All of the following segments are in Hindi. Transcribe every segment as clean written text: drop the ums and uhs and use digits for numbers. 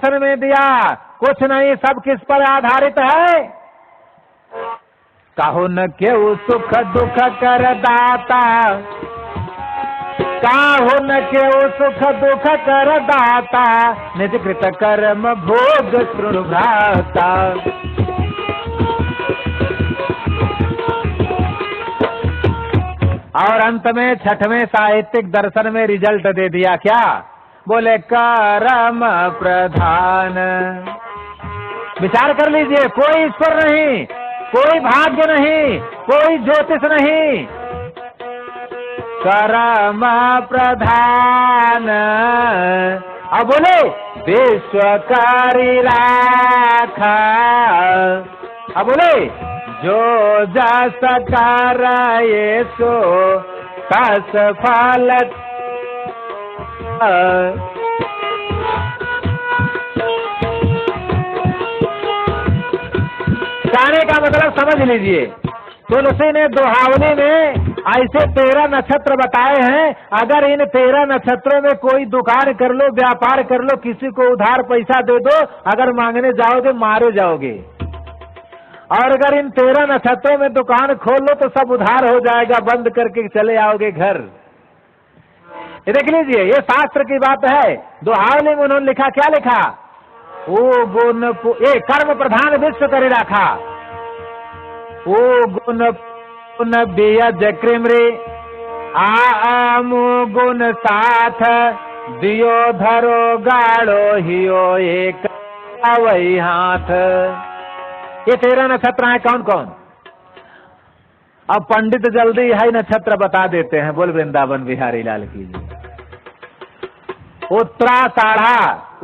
दर्शन में दिया, कुछ नहीं, सब किस पर आधारित है? काहू न केहू सुख दुख कर दाता, काहू न केहू सुख दुख कर दाता, निज कृत कर्म भोग शृणु भ्राता। और अंत में छठवें साहित्यिक दर्शन में रिजल्ट दे दिया, क्या? बोले कर्म प्रधान। विचार कर लीजिए, कोई ईश्वर नहीं, कोई भाग्य नहीं, कोई ज्योतिष नहीं, कर्म प्रधान। अब बोले विश्वकारी राखा। अब बोले जो जस करे सो तस फल। कहने का मतलब समझ लीजिए, तुलसी ने दोहावनी में ऐसे 13 नक्षत्र बताए हैं। अगर इन 13 नक्षत्रों में कोई दुकान कर लो, व्यापार कर लो, किसी को उधार पैसा दे दो, अगर मांगने जाओगे मारे जाओगे। और अगर इन 13 नक्षत्रों में दुकान खोल लो तो सब उधार हो जाएगा, बंद करके चले आओगे घर। ये देख लीजिए, ये शास्त्र की बात है। दोहावनी में उन्होंने लिखा, क्या लिखा? ओ गुण ये कर्म प्रधान विश्व करे रखा। ओ गुण पुन बेयज कृमरे आमु गुण साथ, दियो धरो गाड़ो हियो एक वही हाथ। ये 13 नक्षत्र हैं, कौन कौन? अब पंडित जल्दी है नक्षत्र बता देते हैं। बोल वृंदावन बिहारी लाल की। उत्तराषाढ़ा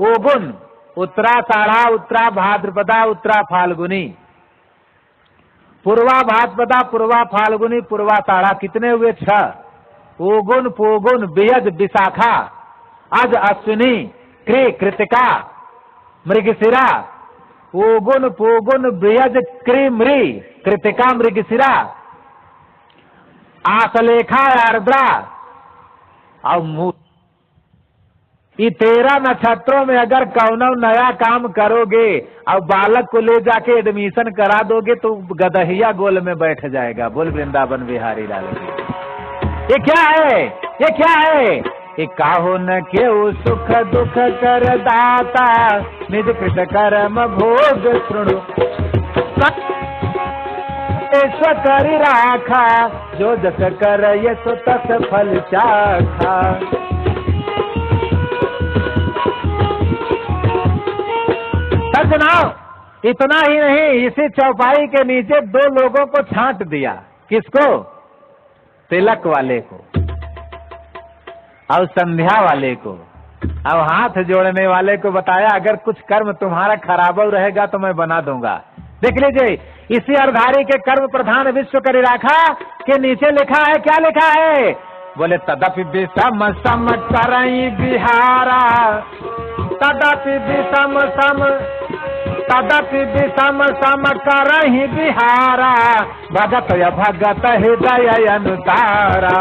ओगुन, उत्तराषाढ़ा, उत्तरा भाद्रपदा, उत्तरा फाल्गुनी, पूर्वा भाद्रपदा, पूर्वा फाल्गुनी, पूर्वाषाढ़ा। कितने हुए? 6। ओगुन, पोगुन, बेयज, विशाखा, अज, अश्विनी, कृ, कृतिका, मृगशिरा। ओगुन, पोगुन, बेयज, कृ, मृ, कृतिका, मृगशिरा, आश्लेषा, आर्द्रा और मूल। ये 13 नक्षत्रों में अगर कौनो नया काम करोगे और बालक को ले जाके एडमिशन करा दोगे तो गदहिया गोल में बैठ जाएगा। बोल वृंदावन बिहारी लाल। ये क्या है? ये क्या है? ये काहू न केहू सुख दुख कर दाता, निज कृत कर्म भोग शृणु करी राखा, जो जस कर ये सो तस फल चाखा। सज्जनों, इतना ही नहीं, इसी चौपाई के नीचे 2 लोगों को छांट दिया। किसको? तिलक वाले को और संध्या वाले को। अब हाथ जोड़ने वाले को बताया, अगर कुछ कर्म तुम्हारा खराब रहेगा तो मैं बना दूंगा। देख लीजिए, इसी अर्धारी के कर्म प्रधान विश्व करी राखा के नीचे लिखा है, क्या लिखा है? बोले तदपि विषम सम करई बिहारा, तदपि विषम सम, तदपि विषम सम करहि बिहारा, भगत भगत हृदय अनुसारा।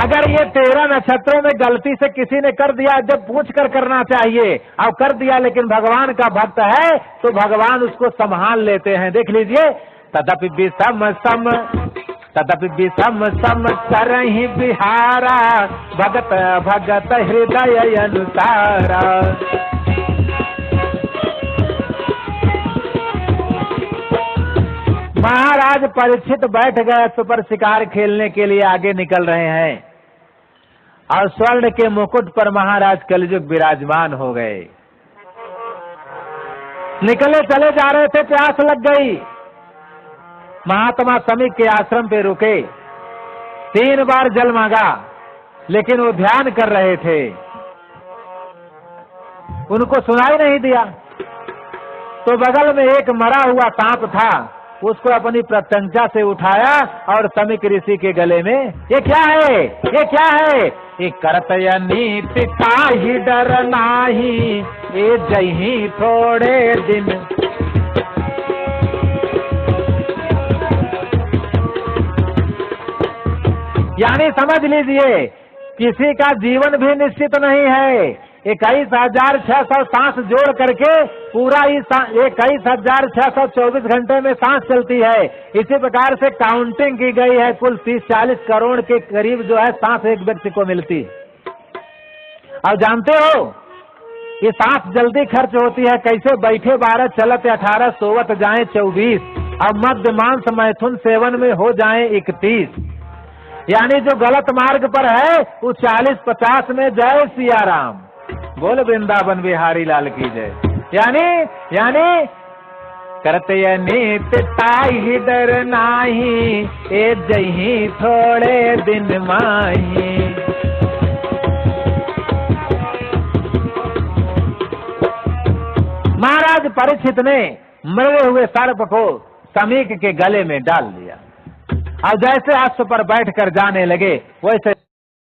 अगर ये 13 नक्षत्रों में गलती से किसी ने कर दिया, जब पूछ कर करना चाहिए, और कर दिया लेकिन भगवान का भक्त है तो भगवान उसको संभाल लेते हैं। देख लीजिए, तदपि विषम सम, तदपि विषम सम करहि बिहारा, भगत भगत हृदय अनुसारा। महाराज परीक्षित बैठ गए सुपर शिकार खेलने के लिए, आगे निकल रहे हैं और स्वर्ण के मुकुट पर महाराज कलयुग विराजमान हो गए। निकले चले जा रहे थे, प्यास लग गई। महात्मा समीक के आश्रम पे रुके, 3 बार जल मांगा, लेकिन वो ध्यान कर रहे थे, उनको सुनाई नहीं दिया। तो बगल में एक मरा हुआ सांप था, उसको अपनी प्रत्यंचा से उठाया और समीक ऋषि के गले में, ये क्या है? ये क्या है? ये करतय नीति ताहि डर नाही, ये जही थोड़े दिन। यानी समझ लीजिए किसी का जीवन भी निश्चित नहीं है। 21,600 सांस जोड़ करके पूरा 21,624 घंटे में सांस चलती है। इसी प्रकार से काउंटिंग की गई है, कुल 30-40 करोड़ के करीब जो है सांस एक व्यक्ति को मिलती है। और जानते हो ये सांस जल्दी खर्च होती है कैसे? बैठे 12, चलत 18, सोवत जाए 24, और मध्य मांस मैथुन सेवन में हो जाए 31। यानी जो गलत मार्ग पर है वो 40-50 में जय सिया राम, बोल वृंदावन बिहारी लाल की जय। यानी करते नीत ताही डर नाही, ए जही थोड़े दिन माही। महाराज परीक्षित ने मरे हुए सर्प को समीक के गले में डाल दिया और जैसे अश्व पर बैठकर जाने लगे वैसे